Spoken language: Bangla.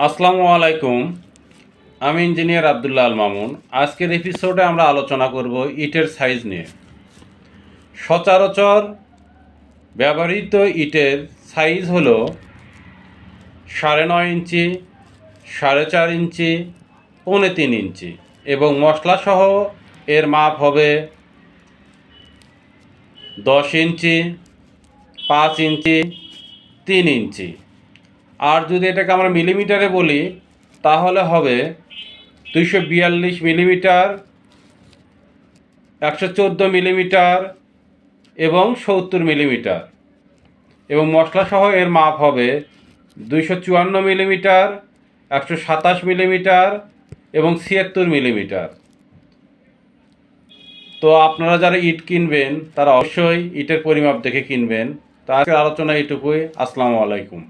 আসসালামু আলাইকুম। আমি ইঞ্জিনিয়ার আব্দুল্লাহ আল মামুন। আজকের এপিসোডে আমরা আলোচনা করব ইটের সাইজ নিয়ে। সচরাচর ব্যবহৃত ইটের সাইজ হলো 9.5 ইঞ্চি, 4.5 ইঞ্চি, 3.25 ইঞ্চি এবং মশলাসহ এর মাপ হবে 10 ইঞ্চি, 5 ইঞ্চি, 3 ইঞ্চি। আর যদি এটাকে আমরা মিলিমিটারে বলি তাহলে হবে 242 মিলিমিটার, 114 মিলিমিটার এবং 70 মিলিমিটার এবং মশলাসহ এর মাপ হবে 254 মিলিমিটার, 127 মিলিমিটার এবং 76 মিলিমিটার। তো আপনারা যারা ইট কিনবেন তারা অবশ্যই ইটের পরিমাপ দেখে কিনবেন। তো আজকের আলোচনা এটুকুই। আসসালামু আলাইকুম।